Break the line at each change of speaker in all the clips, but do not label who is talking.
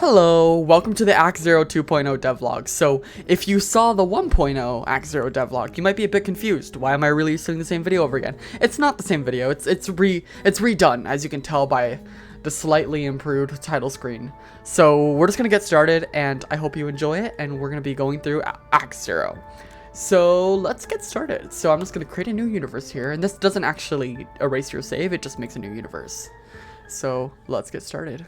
Hello, welcome to the Act Zero 2.0 devlog. So, if you saw the 1.0 Act Zero devlog, you might be a bit confused. Why am I releasing the same video over again? It's not the same video. It's redone, as you can tell by the slightly improved title screen. So, we're just gonna get started, and I hope you enjoy it. And we're gonna be going through Act Zero. So let's get started. So I'm just gonna create a new universe here, and this doesn't actually erase your save. It just makes a new universe. So let's get started.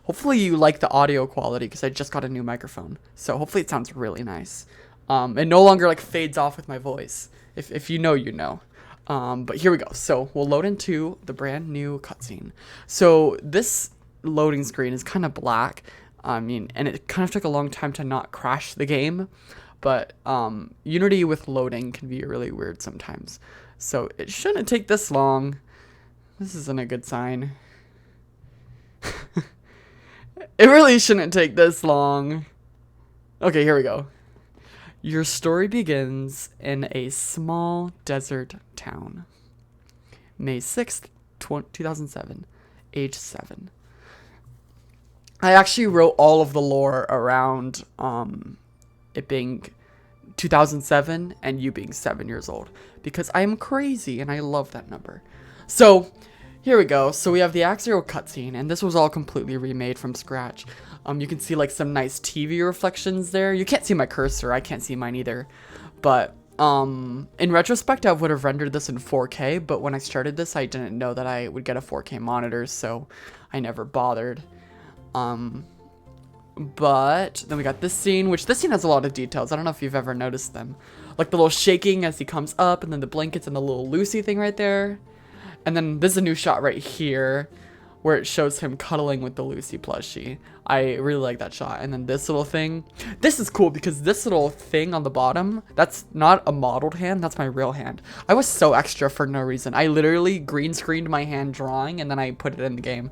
Hopefully you like the audio quality because I just got a new microphone. So hopefully it sounds really nice. It no longer like fades off with my voice. If you know, you know. But here we go. So we'll load into the brand new cutscene. So this loading screen is kind of black. And it kind of took a long time to not crash the game. But Unity with loading can be really weird sometimes. So it shouldn't take this long. This isn't a good sign. It really shouldn't take this long. Okay, here we go. Your story begins in a small desert town. May 6th, 2007. Age 7. I actually wrote all of the lore around it being 2007 and you being 7 years old. Because I'm crazy and I love that number. So here we go. So we have the Act Zero cutscene, and this was all completely remade from scratch. You can see like some nice TV reflections there. You can't see my cursor. I can't see mine either. But in retrospect, I would have rendered this in 4K. But when I started this, I didn't know that I would get a 4K monitor, so I never bothered. But then we got this scene, which this scene has a lot of details. I don't know if you've ever noticed them. Like the little shaking as he comes up, and then the blankets and the little Lucy thing right there. And then there's a new shot right here where it shows him cuddling with the Lucy plushie. I really like that shot. And then this little thing. This is cool because this little thing on the bottom, that's not a modeled hand. That's my real hand. I was so extra for no reason. I literally green screened my hand drawing and then I put it in the game.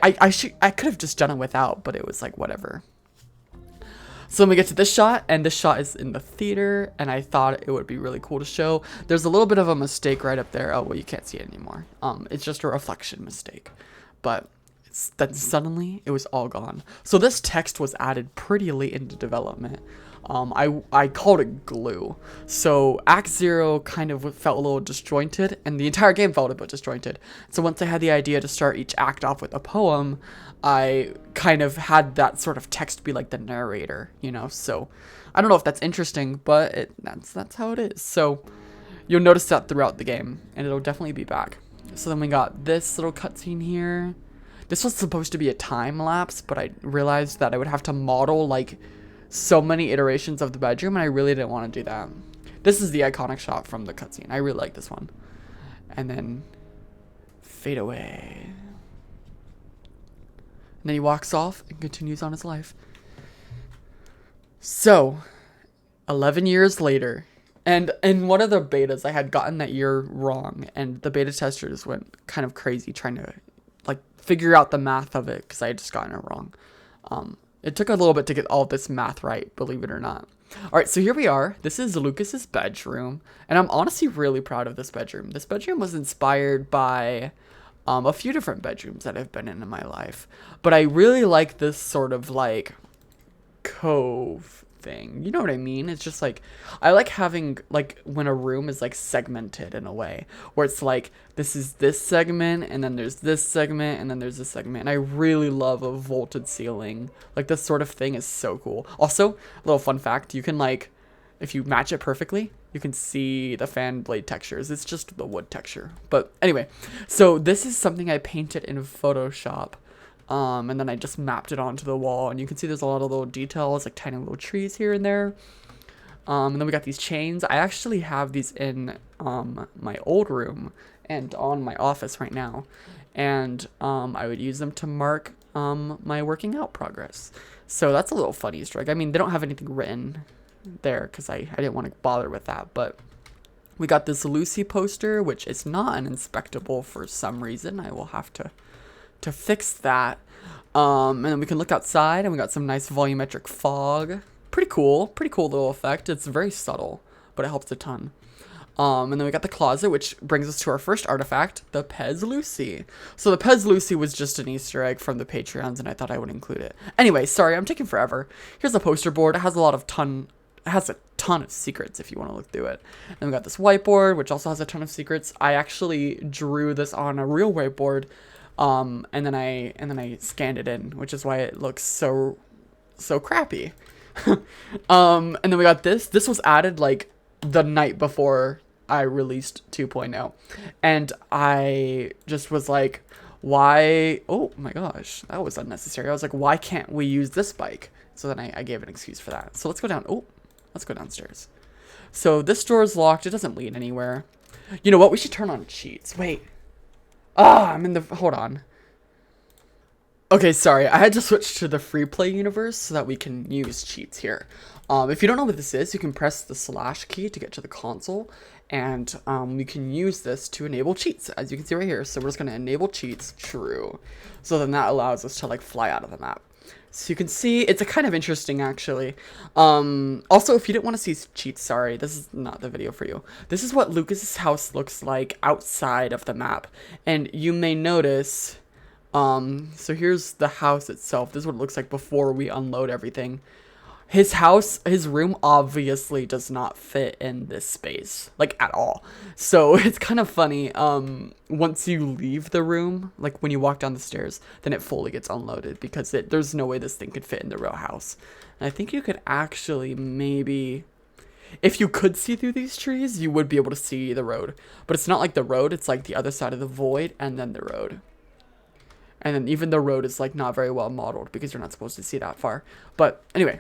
I could have just done it without, but it was like whatever. So then we get to this shot, and this shot is in the theater, and I thought it would be really cool to show. There's a little bit of a mistake right up there. Oh, well, you can't see it anymore. It's just a reflection mistake. But then suddenly, it was all gone. So this text was added pretty late into development. I called it glue. So Act Zero kind of felt a little disjointed, and the entire game felt a bit disjointed. So once I had the idea to start each act off with a poem, I kind of had that sort of text be like the narrator, you know. So I don't know if that's interesting, but that's how it is. So you'll notice that throughout the game, and it'll definitely be back. So then we got this little cutscene here. This was supposed to be a time lapse, but I realized that I would have to model like so many iterations of the bedroom, and I really didn't want to do that. This is the iconic shot from the cutscene. I really like this one. And then fade away. And then he walks off and continues on his life. So 11 years later, and in one of the betas I had gotten that year wrong, and the beta testers went kind of crazy trying to like figure out the math of it because I had just gotten it wrong. It took a little bit to get all this math right, believe it or not. All right, so here we are. This is Lucas's bedroom, and I'm honestly really proud of this bedroom. This bedroom was inspired by a few different bedrooms that I've been in my life, but I really like this sort of like cove thing. You know what I mean? It's just like, I like having like when a room is like segmented in a way where it's like this is this segment, and then there's this segment, and then there's this segment. And I really love a vaulted ceiling. Like this sort of thing is so cool. Also, a little fun fact, you can like, if you match it perfectly, you can see the fan blade textures. It's just the wood texture. But anyway, so this is something I painted in Photoshop. And then I just mapped it onto the wall, and you can see there's a lot of little details, like tiny little trees here and there. And then we got these chains. I actually have these in my old room and on my office right now. And I would use them to mark my working out progress. So that's a little fun Easter egg. I mean, they don't have anything written there because I didn't want to bother with that. But we got this Lucy poster, which is not an inspectable for some reason. I will have to fix that. And then we can look outside, and we got some nice volumetric fog. Pretty cool little effect. It's very subtle, but it helps a ton. And then we got the closet, which brings us to our first artifact, the Pez Lucy. So the Pez Lucy was just an Easter egg from the Patreons, and I thought I would include it. Anyway, sorry, I'm taking forever. Here's a poster board. It has a ton of secrets if you want to look through it. Then we got this whiteboard, which also has a ton of secrets. I actually drew this on a real whiteboard, and then I scanned it in, which is why it looks so crappy. And then we got this. This was added like the night before I released 2.0, and I just was like, why? Oh my gosh, that was unnecessary. I was like, why can't we use this bike? So then I gave an excuse for that. So let's go down. Oh, let's go downstairs. So this door is locked. It doesn't lead anywhere. You know what? We should turn on cheats. Wait. Ah, I'm in the, hold on. Okay, sorry, I had to switch to the free play universe so that we can use cheats here. If you don't know what this is, you can press the slash key to get to the console, and you can use this to enable cheats, as you can see right here. So we're just going to enable cheats, true. So then that allows us to like fly out of the map. So you can see, it's a kind of interesting actually. Also, if you didn't want to see cheats, sorry, this is not the video for you. This is what Lucas's house looks like outside of the map, and you may notice... so here's the house itself. This is what it looks like before we unload everything. His house, his room obviously does not fit in this space, like at all. So it's kind of funny. Once you leave the room, like when you walk down the stairs, then it fully gets unloaded because there's no way this thing could fit in the real house. And I think you could actually maybe, if you could see through these trees, you would be able to see the road. But it's not like the road, it's like the other side of the void and then the road. And then even the road is like not very well modeled because you're not supposed to see that far. But anyway,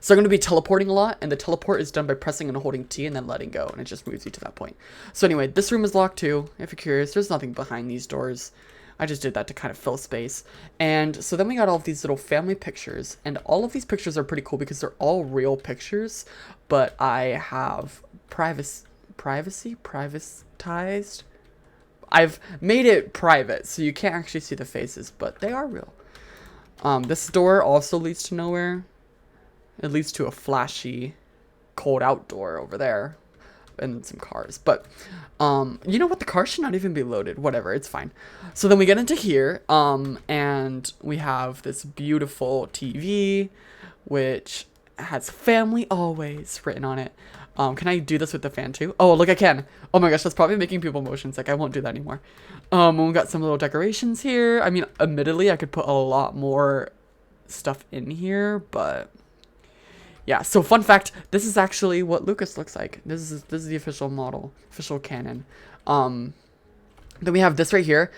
so I'm going to be teleporting a lot, and the teleport is done by pressing and holding T and then letting go, and it just moves you to that point. So anyway, this room is locked too. If you're curious, there's nothing behind these doors. I just did that to kind of fill space. And so then we got all of these little family pictures, and all of these pictures are pretty cool because they're all real pictures, but I have privatized. I've made it private, so you can't actually see the faces, but they are real. This door also leads to nowhere. It leads to a flashy, cold outdoor over there, and some cars. But, you know what? The car should not even be loaded. Whatever, it's fine. So then we get into here, and we have this beautiful TV, which has family always written on it. Can I do this with the fan too? Oh, look, I can. Oh my gosh, that's probably making people motion sick. I won't do that anymore. We got some little decorations here. I mean, admittedly, I could put a lot more stuff in here, but yeah. So fun fact, this is actually what Lucas looks like. This is the official model, official canon. Then we have this right here,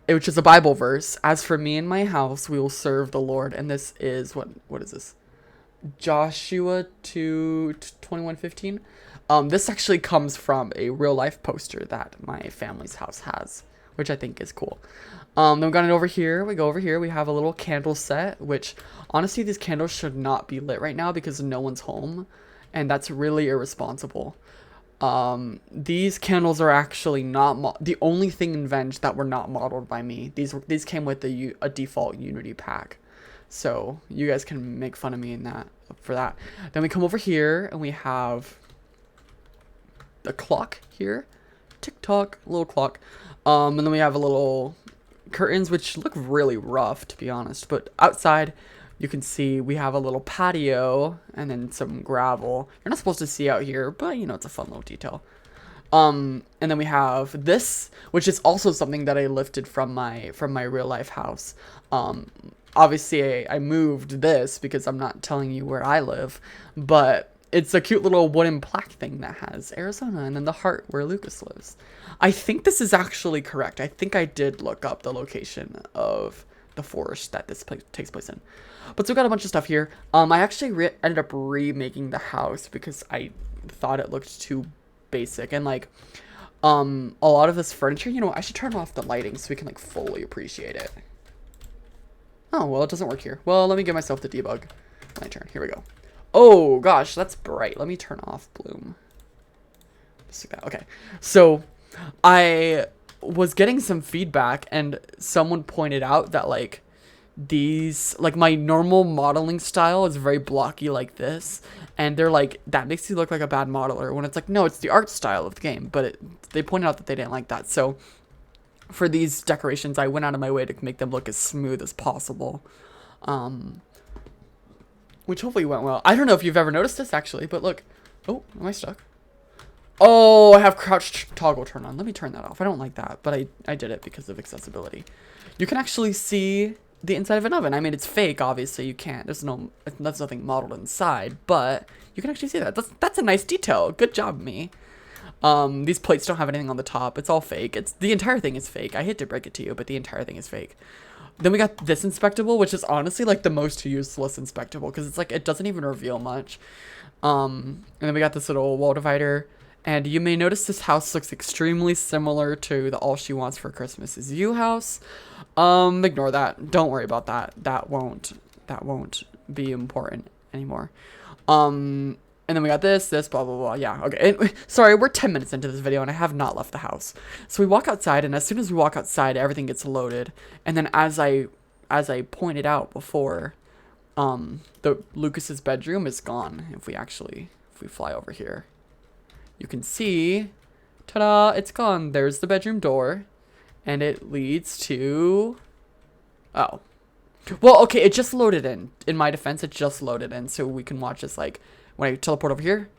which is a Bible verse. As for me and my house, we will serve the Lord. And this is what is this? Joshua 2:21-15. This actually comes from a real life poster that my family's house has, which I think is cool. Then we got it over here. We go over here. We have a little candle set, which honestly, these candles should not be lit right now because no one's home, and that's really irresponsible. These candles are actually not the only thing in Venge that were not modeled by me. These came with a default Unity pack. So you guys can make fun of me in that for that. Then we come over here and we have the clock here. Tick-tock, little clock. And then we have a little curtains, which look really rough, to be honest. But outside, you can see we have a little patio and then some gravel. You're not supposed to see out here, but you know, it's a fun little detail. And then we have this, which is also something that I lifted from my real life house. Obviously, I moved this because I'm not telling you where I live, but it's a cute little wooden plaque thing that has Arizona and then the heart where Lucas lives. I think this is actually correct. I think I did look up the location of the forest that this takes place in. But so we got a bunch of stuff here. I actually ended up remaking the house because I thought it looked too basic. And like, a lot of this furniture, you know, I should turn off the lighting so we can like fully appreciate it. Oh, well, it doesn't work here. Well, let me give myself the debug. My turn. Here we go. Oh, gosh, that's bright. Let me turn off bloom. Just like that. Okay. So, I was getting some feedback, and someone pointed out that, like, these, like, my normal modeling style is very blocky like this, and they're like, that makes you look like a bad modeler, when it's like, no, it's the art style of the game. But they pointed out that they didn't like that. So for these decorations, I went out of my way to make them look as smooth as possible, which hopefully went well. I don't know if you've ever noticed this, actually, but look. Oh, am I stuck? Oh, I have crouch toggle turn on. Let me turn that off. I don't like that, but I did it because of accessibility. You can actually see the inside of an oven. I mean, it's fake, obviously. You can't. There's nothing modeled inside, but you can actually see that. That's a nice detail. Good job, me. These plates don't have anything on the top. It's all fake. The entire thing is fake. I hate to break it to you, but the entire thing is fake. Then we got this inspectable, which is honestly like the most useless inspectable, because it's like it doesn't even reveal much. And then we got this little wall divider. And you may notice this house looks extremely similar to the All She Wants for Christmas Is You house. Ignore that. Don't worry about that. That won't be important anymore. And then we got this, blah, blah, blah. Yeah, okay. And, sorry, we're 10 minutes into this video, and I have not left the house. So we walk outside, and as soon as we walk outside, everything gets loaded. And then as I pointed out before, the Lucas's bedroom is gone. If we fly over here, you can see, ta-da, it's gone. There's the bedroom door, and it leads to, oh. Well, okay, it just loaded in. In my defense, it just loaded in, so we can watch this, like, when I teleport over here.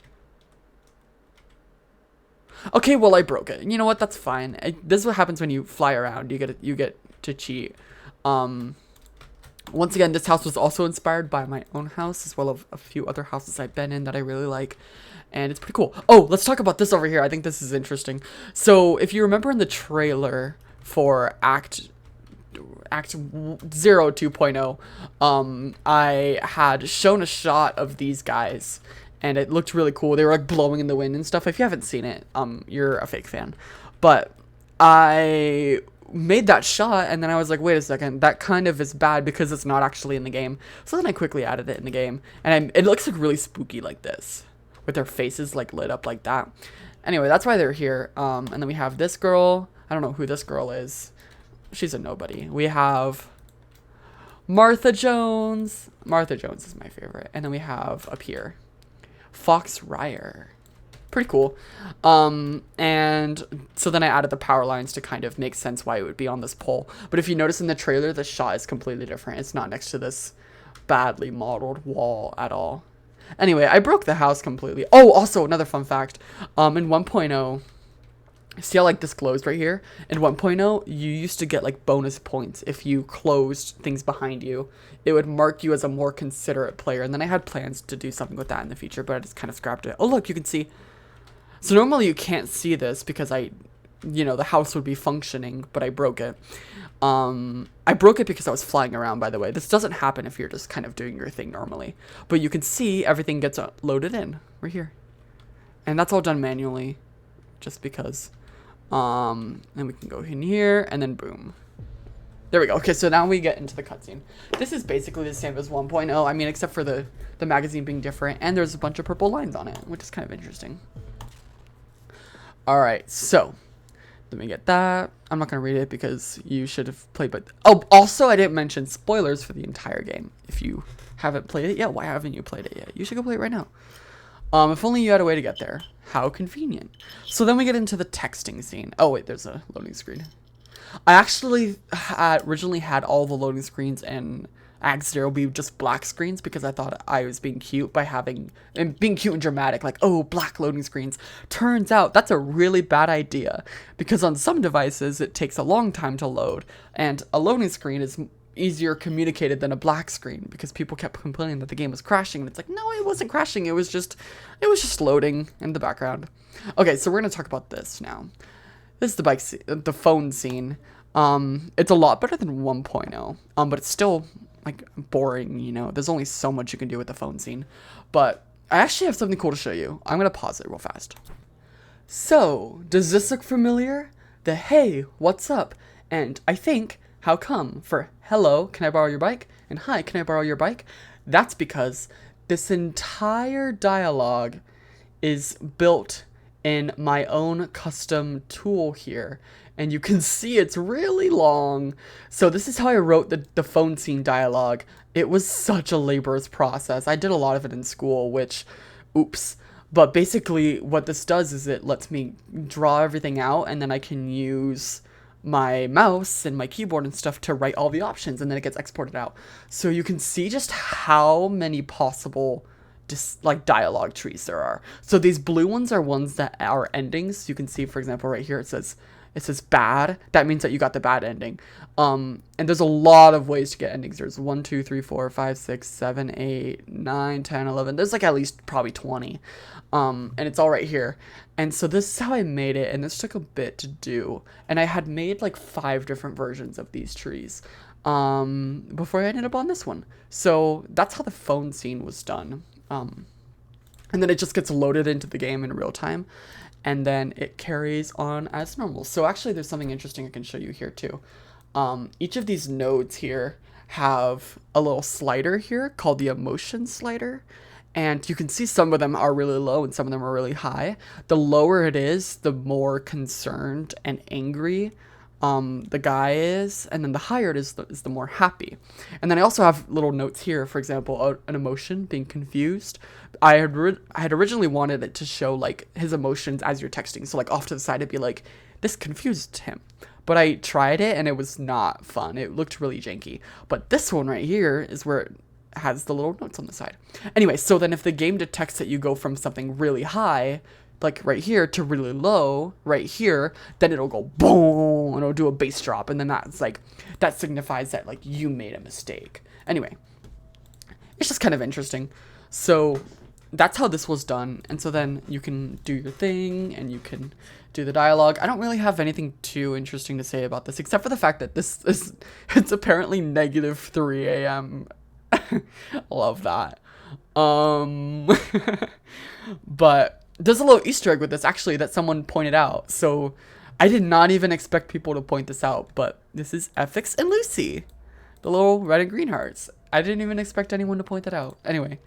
Okay, well, I broke it. You know what? That's fine. This is what happens when you fly around. You get to cheat. Once again, this house was also inspired by my own house, as well as a few other houses I've been in that I really like. And it's pretty cool. Oh, let's talk about this over here. I think this is interesting. So, if you remember in the trailer for Act 0 2.0, I had shown a shot of these guys, and it looked really cool. They were like blowing in the wind and stuff. If you haven't seen it, you're a fake fan. But I made that shot, and then I was like, wait a second, that kind of is bad because it's not actually in the game. So then I quickly added it in the game, and it looks like really spooky like this, with their faces like lit up like that. Anyway, that's why they're here. And then we have this girl. I don't know who this girl is. She's a nobody. We have Martha Jones. Martha Jones is my favorite. And then we have up here Fox Ryer. Pretty cool. And so then I added the power lines to kind of make sense why it would be on this pole. But if you notice in the trailer, the shot is completely different. It's not next to this badly modeled wall at all. Anyway, I broke the house completely. Oh, also another fun fact. In 1.0, see how like this closed right here? In 1.0, you used to get like bonus points if you closed things behind you. It would mark you as a more considerate player. And then I had plans to do something with that in the future, but I just kind of scrapped it. Oh, look, you can see. So normally you can't see this because the house would be functioning, but I broke it. I broke it because I was flying around, by the way. This doesn't happen if you're just kind of doing your thing normally. But you can see everything gets loaded in right here. And that's all done manually, just because. And we can go in here, and then boom. There we go. Okay, so now we get into the cutscene. This is basically the same as 1.0, I mean, except for the magazine being different, and there's a bunch of purple lines on it, which is kind of interesting. Alright, so let me get that. I'm not going to read it because you should have played, but oh, also I didn't mention spoilers for the entire game. If you haven't played it yet, why haven't you played it yet? You should go play it right now. If only you had a way to get there. How convenient. So then we get into the texting scene. Oh wait, there's a loading screen. I actually originally had all the loading screens in Act 0 be just black screens because I thought I was being cute by being cute and dramatic, like, oh, black loading screens. Turns out that's a really bad idea because on some devices it takes a long time to load, and a loading screen is easier communicated than a black screen because people kept complaining that the game was crashing, and it's like, no, it wasn't crashing, it was just loading in the background. Okay, so we're gonna talk about this now. This is the phone scene. It's a lot better than 1.0, but it's still like boring, there's only so much you can do with the phone scene. But I actually have something cool to show you. I'm gonna pause it real fast. So does this look familiar? The hey, what's up? And I think how come for hello, can I borrow your bike? And hi, can I borrow your bike? That's because this entire dialogue is built in my own custom tool here. And you can see it's really long. So this is how I wrote the phone scene dialogue. It was such a laborious process. I did a lot of it in school, which, oops. But basically what this does is it lets me draw everything out, and then I can use my mouse and my keyboard and stuff to write all the options, and then it gets exported out. So you can see just how many possible just like dialogue trees there are. So these blue ones are ones that are endings. You can see, for example, right here it says bad. That means that you got the bad ending. And there's a lot of ways to get endings. There's 1, 2, 3, 4, 5, 6, 7, 8, 9, 10, 11. There's like at least probably 20. And it's all right here. And so this is how I made it, and this took a bit to do. And I had made like 5 different versions of these trees before I ended up on this one. So that's how the phone scene was done. And then it just gets loaded into the game in real time, and then it carries on as normal. So actually there's something interesting I can show you here too. Each of these nodes here have a little slider here called the emotion slider, and you can see some of them are really low and some of them are really high. The lower it is, the more concerned and angry the guy is, and then the higher it is the more happy. And then I also have little notes here, for example, an emotion, being confused. I had originally wanted it to show like his emotions as you're texting, so like off to the side it'd be like, this confused him. But I tried it and it was not fun. It looked really janky. But this one right here is where it has the little notes on the side. Anyway, so then if the game detects that you go from something really high, like right here, to really low right here, then it'll go boom, and it'll do a bass drop, and then that's like, that signifies that like you made a mistake. Anyway, it's just kind of interesting. So that's how this was done, and so then you can do your thing and you can do the dialogue. I don't really have anything too interesting to say about this, except for the fact that this is, it's apparently negative 3 a.m. Love that. But there's a little Easter egg with this, actually, that someone pointed out. So I did not even expect people to point this out, but this is Fx and Lucy, the little red and green hearts. I didn't even expect anyone to point that out. Anyway,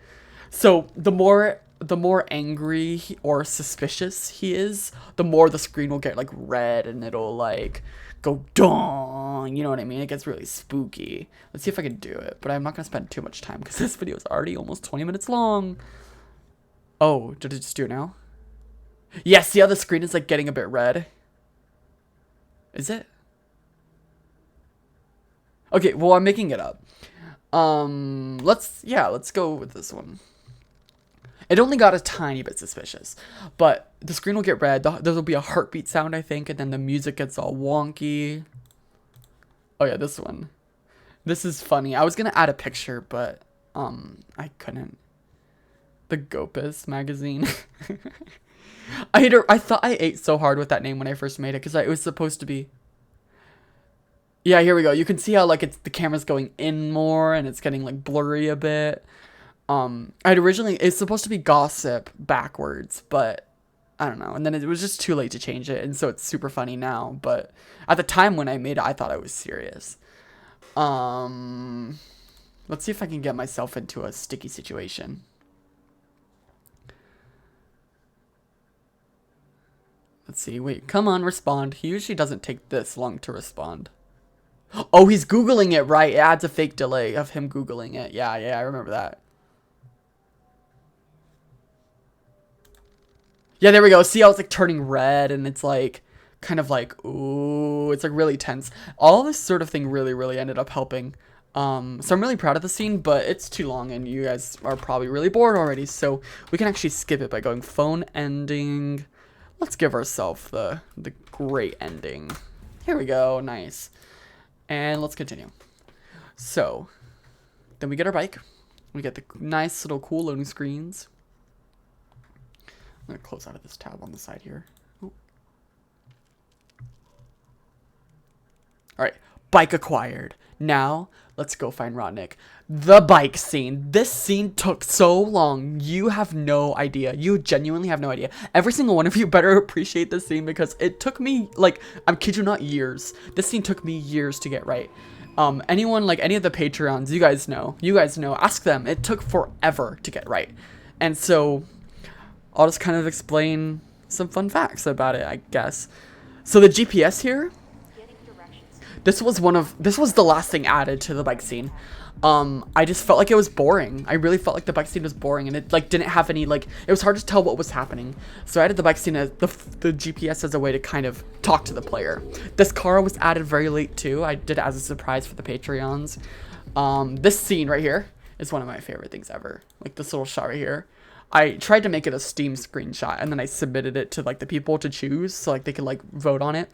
so the more angry or suspicious he is, the more the screen will get like red, and it'll like go dong, you know what I mean? It gets really spooky. Let's see if I can do it, but I'm not gonna spend too much time because this video is already almost 20 minutes long. Oh, did it just do it now? Yeah, see how the screen is like getting a bit red? Is it? Okay, well, I'm making it up. Let's go with this one. It only got a tiny bit suspicious, but the screen will get red. There will be a heartbeat sound, I think, and then the music gets all wonky. Oh yeah, this one. This is funny. I was gonna add a picture, but I couldn't. The Gopus magazine. I thought I ate so hard with that name when I first made it, because it was supposed to be. Yeah, here we go. You can see how like the camera's going in more and it's getting like blurry a bit. It's supposed to be gossip backwards, but I don't know. And then it was just too late to change it, and so it's super funny now. But at the time when I made it, I thought I was serious. Let's see if I can get myself into a sticky situation. Let's see. Wait, come on, respond. He usually doesn't take this long to respond. Oh, he's Googling it, right? It adds a fake delay of him Googling it. Yeah, I remember that. Yeah, there we go. See how it's like turning red, and it's like kind of like, ooh, it's like really tense. All this sort of thing really ended up helping. So I'm really proud of the scene, but it's too long and you guys are probably really bored already. So we can actually skip it by going phone ending. Let's give ourselves the great ending. Here we go. Nice. And let's continue. So then we get our bike. We get the nice little cool loading screens. I'm going to close out of this tab on the side here. Ooh. All right. Bike acquired. Now let's go find Rodnick. The bike scene. This scene took so long. You have no idea. You genuinely have no idea. Every single one of you better appreciate this scene, because it took me, like, I kid you not, years. This scene took me years to get right. Anyone, like any of the Patreons, you guys know. Ask them. It took forever to get right. And so I'll just kind of explain some fun facts about it, I guess. So the GPS here, this was the last thing added to the bike scene. I just felt like it was boring. I really felt like the bike scene was boring, and it like didn't have any like, it was hard to tell what was happening. So I added the bike scene as the GPS as a way to kind of talk to the player. This car was added very late too. I did it as a surprise for the Patreons. This scene right here is one of my favorite things ever. Like this little shot right here. I tried to make it a Steam screenshot, and then I submitted it to like the people to choose, so like they could like vote on it,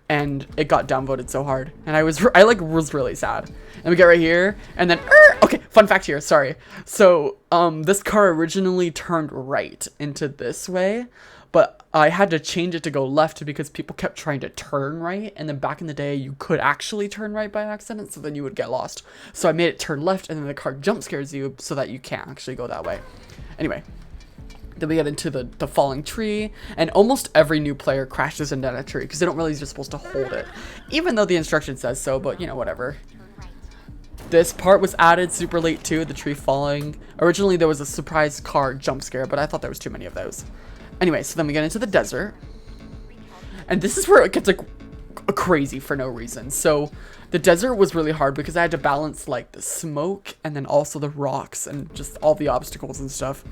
and it got downvoted so hard, and I was really sad. And we get right here, and then okay, fun fact here, sorry. So this car originally turned right into this way, but I had to change it to go left because people kept trying to turn right, and then back in the day you could actually turn right by accident, so then you would get lost. So I made it turn left, and then the car jump scares you so that you can't actually go that way. Anyway, then we get into the falling tree, and almost every new player crashes into that tree because they don't realize you're supposed to hold it, even though the instruction says so, but you know, whatever. This part was added super late too, the tree falling. Originally there was a surprise car jump scare, but I thought there was too many of those. Anyway, so then we get into the desert, and this is where it gets like crazy for no reason. So the desert was really hard because I had to balance like the smoke and then also the rocks and just all the obstacles and stuff.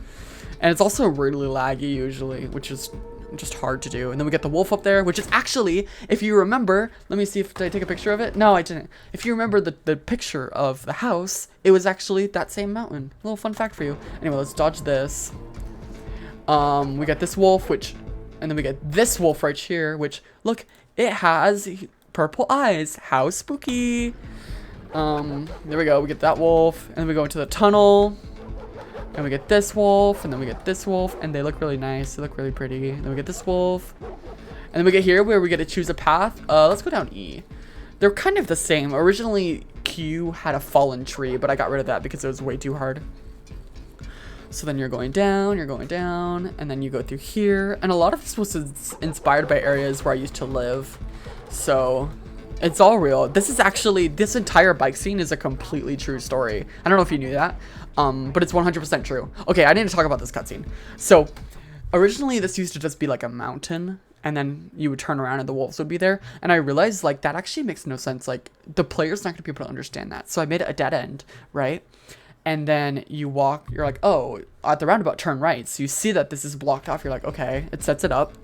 And it's also really laggy usually, which is just hard to do. And then we get the wolf up there, which is actually, if you remember, let me see if, did I take a picture of it? No, I didn't. If you remember the picture of the house, it was actually that same mountain. A little fun fact for you. Anyway, let's dodge this. We got this wolf, and then we get this wolf right here, which, look, it has purple eyes. How spooky. There we go. We get that wolf, and then we go into the tunnel. And we get this wolf, and then we get this wolf, and they look really nice. They look really pretty. And then we get this wolf. And then we get here where we get to choose a path. Let's go down E. They're kind of the same. Originally, Q had a fallen tree, but I got rid of that because it was way too hard. So then you're going down, and then you go through here. And a lot of this was inspired by areas where I used to live. So it's all real. This is actually, this entire bike scene is a completely true story. I don't know if you knew that. But it's 100% true. Okay, I need to talk about this cutscene. So, originally this used to just be like a mountain, and then you would turn around and the wolves would be there. And I realized like that actually makes no sense. Like the player's not gonna be able to understand that. So I made it a dead end, right? And then you walk, you're like, oh, at the roundabout, turn right. So you see that this is blocked off. You're like, okay, it sets it up.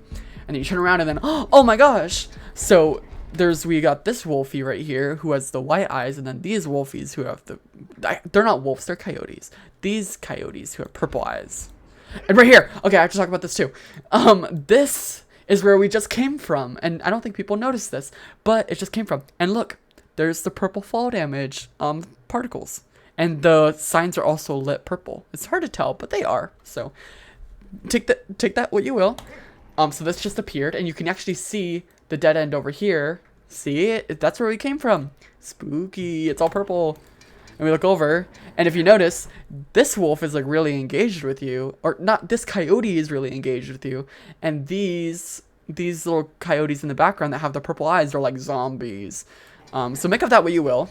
And then you turn around and then, oh my gosh. So we got this wolfie right here who has the white eyes, and then these wolfies who have they're not wolves, they're coyotes. These coyotes who have purple eyes. And right here, okay, I have to talk about this too. This is where we just came from, and I don't think people noticed this, but it just came from. And look, there's the purple fall damage particles. And the signs are also lit purple. It's hard to tell, but they are. So take that what you will. So this just appeared, and you can actually see the dead end over here. See it? That's where we came from. Spooky. It's all purple. And we look over, and if you notice, this wolf is like really engaged with you, or not. This coyote is really engaged with you, and these little coyotes in the background that have the purple eyes are like zombies. So make of that what you will.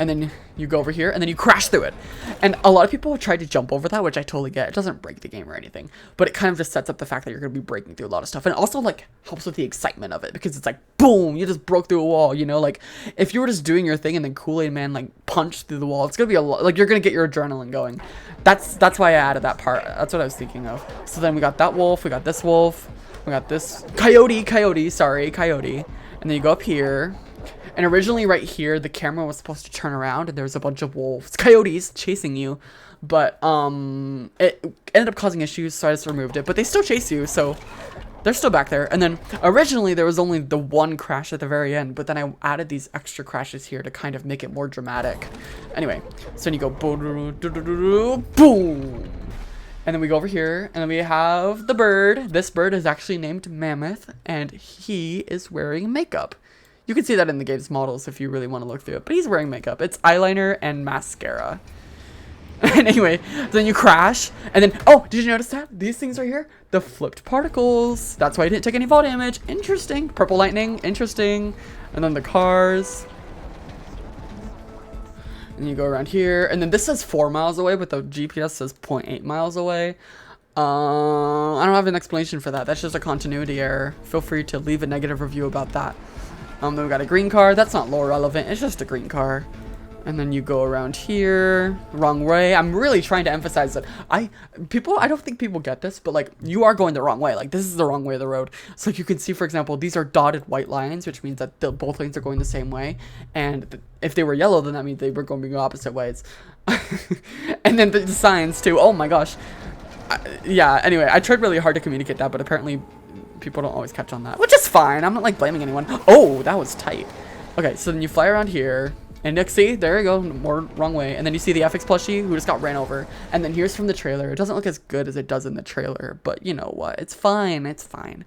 And then you go over here, and then you crash through it. And a lot of people try to jump over that, which I totally get. It doesn't break the game or anything, but it kind of just sets up the fact that you're going to be breaking through a lot of stuff. And also, like, helps with the excitement of it, because it's like, boom, you just broke through a wall, you know? Like, if you were just doing your thing and then Kool-Aid Man, like, punched through the wall, it's going to be a lot, like, you're going to get your adrenaline going. That's why I added that part. That's what I was thinking of. So then we got that wolf, we got this wolf, we got this coyote, and then you go up here. And originally right here, the camera was supposed to turn around, and there was a bunch of wolves, coyotes chasing you, but it ended up causing issues, so I just removed it. But they still chase you, so they're still back there. And then originally there was only the one crash at the very end, but then I added these extra crashes here to kind of make it more dramatic. Anyway, so then you go boom, and then we go over here, and then we have the bird. This bird is actually named Mammoth, and he is wearing makeup. You can see that in the game's models if you really want to look through it. But he's wearing makeup. It's eyeliner and mascara. And anyway, then you crash. And then, oh, did you notice that? These things right here? The flipped particles. That's why I didn't take any fall damage. Interesting. Purple lightning. Interesting. And then the cars. And you go around here. And then this says 4 miles away, but the GPS says 0.8 miles away. I don't have an explanation for that. That's just a continuity error. Feel free to leave a negative review about that. Then we got a green car. That's not lore relevant. It's just a green car. And then you go around here, wrong way. I'm really trying to emphasize that I don't think people get this, but like you are going the wrong way. Like this is the wrong way of the road. So you can see, for example, these are dotted white lines, which means that both lanes are going the same way. And if they were yellow, then that means they were going the opposite ways. And then the signs too. Oh my gosh. Yeah, anyway, I tried really hard to communicate that, but apparently people don't always catch on that, which is fine. I'm not like blaming anyone. Oh, that was tight. Okay, so then you fly around here. And Nick, see, there you go, more wrong way. And then you see the FX plushie who just got ran over. And then here's from the trailer. It doesn't look as good as it does in the trailer, but you know what? It's fine. It's fine.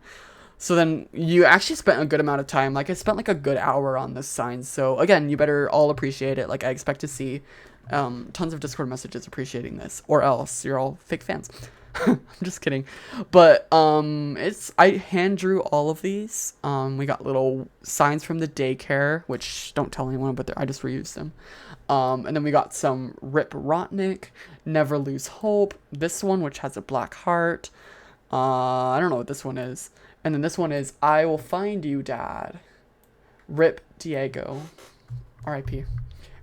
So then you actually spent a good amount of time. Like I spent like a good hour on this sign. So again, you better all appreciate it. Like I expect to see tons of Discord messages appreciating this, or else you're all fake fans. I'm just kidding. But I hand drew all of these. We got little signs from the daycare, which don't tell anyone, but I just reused them. And then we got some Rip Rotnik, Never Lose Hope, this one which has a black heart. I don't know what this one is. And then this one is I Will Find You, Dad. Rip Diego. R.I.P.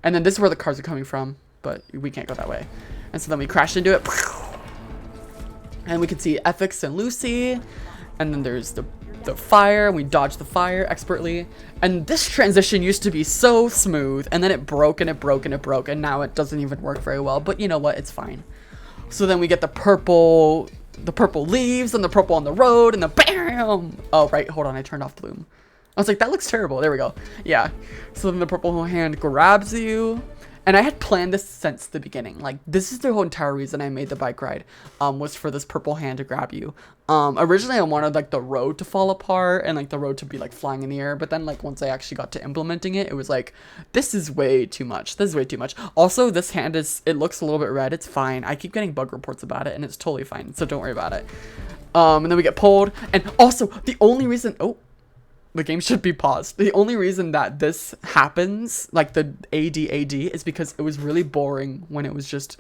And then this is where the cars are coming from, but we can't go that way. And so then we crashed into it. And we can see Ethics and Lucy. And then there's the fire. We dodged the fire expertly. And this transition used to be so smooth. And then it broke and it broke and it broke. And now it doesn't even work very well. But you know what? It's fine. So then we get the purple leaves and the purple on the road. And the BAM! Oh, right. Hold on. I turned off bloom. I was like, that looks terrible. There we go. Yeah. So then the purple hand grabs you. And I had planned this since the beginning. Like, this is the whole entire reason I made the bike ride, was for this purple hand to grab you. Originally I wanted, like, the road to fall apart and, like, the road to be, like, flying in the air. But then, like, once I actually got to implementing it, it was like, this is way too much. This is way too much. Also, this hand it looks a little bit red. It's fine. I keep getting bug reports about it, and it's totally fine. So don't worry about it. And then we get pulled. And also, the only reason... Oh. The game should be paused. The only reason that this happens, like the AD, is because it was really boring when it was just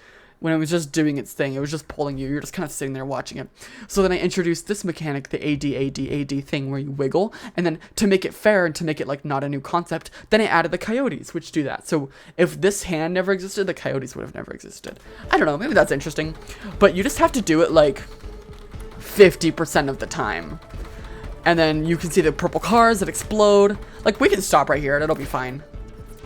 doing its thing. It was just pulling you. You're just kind of sitting there watching it. So then I introduced this mechanic, the AD thing, where you wiggle. And then to make it fair and to make it like not a new concept, then I added the coyotes, which do that. So if this hand never existed, the coyotes would have never existed. I don't know. Maybe that's interesting. But you just have to do it like 50% of the time. And then you can see the purple cars that explode. Like, we can stop right here and it'll be fine.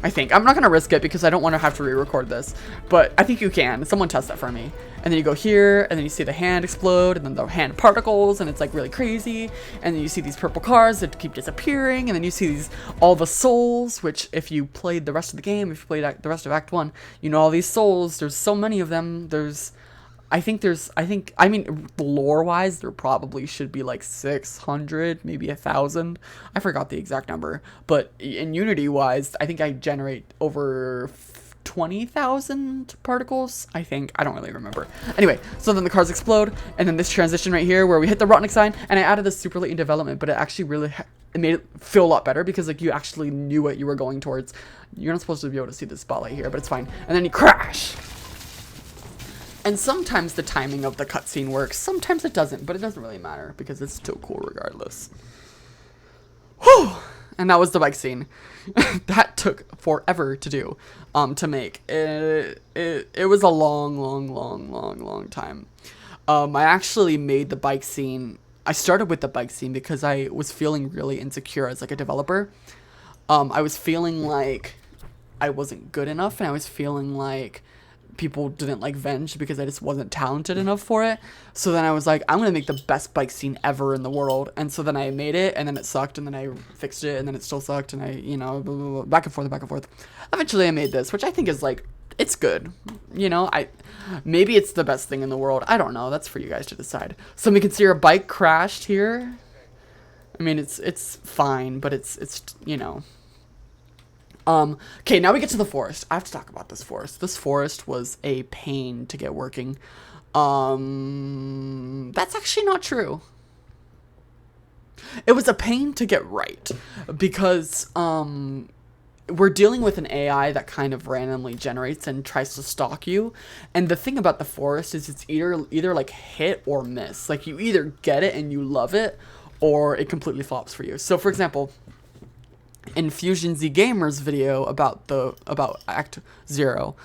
I think. I'm not going to risk it because I don't want to have to re-record this. But I think you can. Someone test that for me. And then you go here, and then you see the hand explode, and then the hand particles, and it's like really crazy. And then you see these purple cars that keep disappearing, and then you see all the souls, which if you played the rest of the game, if you played the rest of Act 1, you know all these souls. There's so many of them. I mean, lore-wise, there probably should be like 600, maybe 1,000. I forgot the exact number. But in Unity-wise, I think I generate over 20,000 particles, I think. I don't really remember. Anyway, so then the cars explode, and then this transition right here where we hit the Rotnik sign, and I added this super late in development, but it actually really it made it feel a lot better because like you actually knew what you were going towards. You're not supposed to be able to see the spotlight here, but it's fine. And then you crash! And sometimes the timing of the cutscene works, sometimes it doesn't, but it doesn't really matter because it's still cool regardless. Whew! And that was the bike scene. That took forever to do, to make. It was a long time. I actually made the bike scene. I started with the bike scene because I was feeling really insecure as like a developer. I was feeling like I wasn't good enough, and I was feeling like people didn't like Venge because I just wasn't talented enough for it. So then I was like, I'm gonna make the best bike scene ever in the world. And so then I made it, and then it sucked, and then I fixed it, and then it still sucked, and I, you know, blah, blah, blah, back and forth. Eventually I made this, which I think is like, it's good. You know, maybe it's the best thing in the world. I don't know. That's for you guys to decide. So we can see our bike crashed here. I mean, it's fine, but it's you know. Okay, now we get to the forest. I have to talk about this forest. This forest was a pain to get working. That's actually not true. It was a pain to get right because, we're dealing with an AI that kind of randomly generates and tries to stalk you. And the thing about the forest is it's either like hit or miss. Like you either get it and you love it, or it completely flops for you. So for example, in Fusion Z Gamer's video about Act Zero,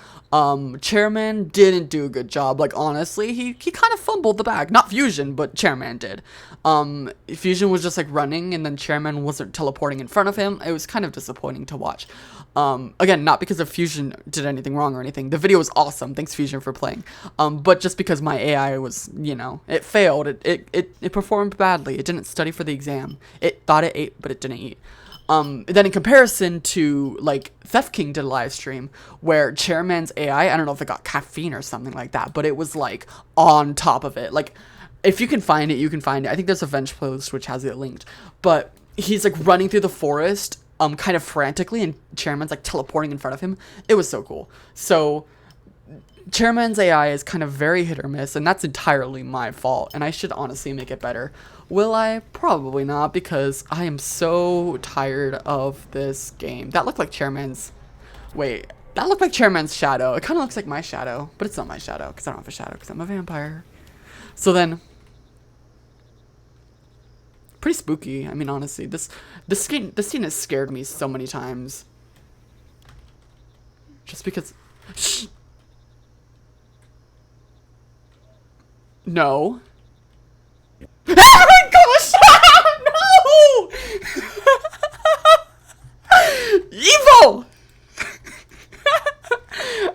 Chairman didn't do a good job. Like honestly, he kind of fumbled the bag. Not Fusion, but Chairman did. Fusion was just like running, and then Chairman wasn't teleporting in front of him. It was kind of disappointing to watch. Again, not because of Fusion did anything wrong or anything. The video was awesome. Thanks Fusion for playing. But just because my AI was, it failed. It performed badly. It didn't study for the exam. It thought it ate, but it didn't eat. Then in comparison to, like, Theft King did a live stream where Chairman's AI, I don't know if it got caffeine or something like that, but it was, like, on top of it. Like, if you can find it, you can find it. I think there's a Venge playlist which has it linked. But he's, like, running through the forest, kind of frantically, and Chairman's, like, teleporting in front of him. It was so cool. So Chairman's AI is kind of very hit or miss, and that's entirely my fault, and I should honestly make it better. Will I? Probably not, because I am so tired of this game. That looked like Chairman's... Wait, that looked like Chairman's shadow. It kind of looks like my shadow, but it's not my shadow, because I don't have a shadow, because I'm a vampire. So then... Pretty spooky. I mean, honestly, this scene has scared me so many times. Just because... Shh! No. Oh my gosh! No! Evil!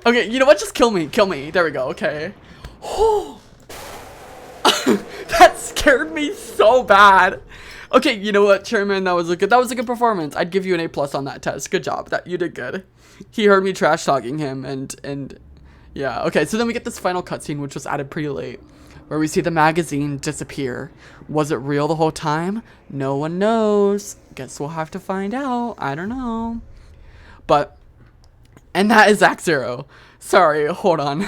Okay, you know what? Just kill me. Kill me. There we go. Okay. That scared me so bad. Okay, you know what, Chairman? That was a good performance. I'd give you an A+ on that test. Good job. You did good. He heard me trash talking him, and yeah. Okay, so then we get this final cutscene, which was added pretty late, where we see the magazine disappear. Was it real the whole time? No one knows. Guess we'll have to find out. I don't know. And that is Act Zero. Sorry, hold on.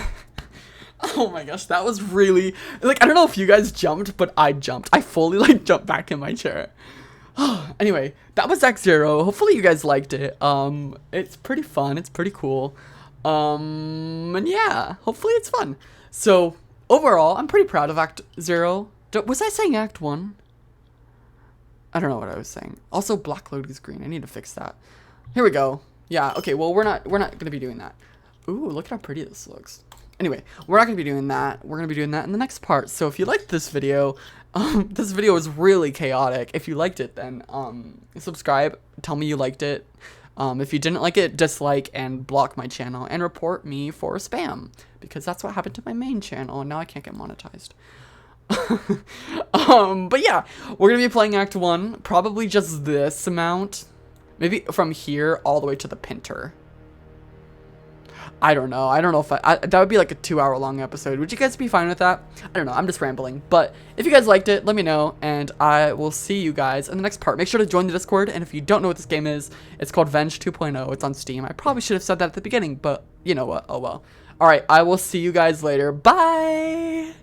Oh my gosh, that was really, like, I don't know if you guys jumped, but I jumped. I fully, like, jumped back in my chair. Anyway, that was Act Zero. Hopefully you guys liked it. It's pretty fun. It's pretty cool. And yeah, hopefully it's fun. So, overall, I'm pretty proud of Act Zero. Was I saying Act 1? I don't know what I was saying. Also, black load is green. I need to fix that. Here we go. Yeah, okay, well, we're not going to be doing that. Ooh, look at how pretty this looks. Anyway, we're not going to be doing that. We're going to be doing that in the next part. So if you liked this video is really chaotic. If you liked it, then subscribe. Tell me you liked it. If you didn't like it, dislike and block my channel and report me for spam, because that's what happened to my main channel and now I can't get monetized. But yeah, we're going to be playing Act 1, probably just this amount. Maybe from here all the way to the Pinter. I don't know. I don't know if that would be like a 2-hour-long episode. Would you guys be fine with that? I don't know. I'm just rambling. But if you guys liked it, let me know, and I will see you guys in the next part. Make sure to join the Discord, and if you don't know what this game is, it's called Venge 2.0. It's on Steam. I probably should have said that at the beginning, but you know what? Oh well. All right. I will see you guys later. Bye!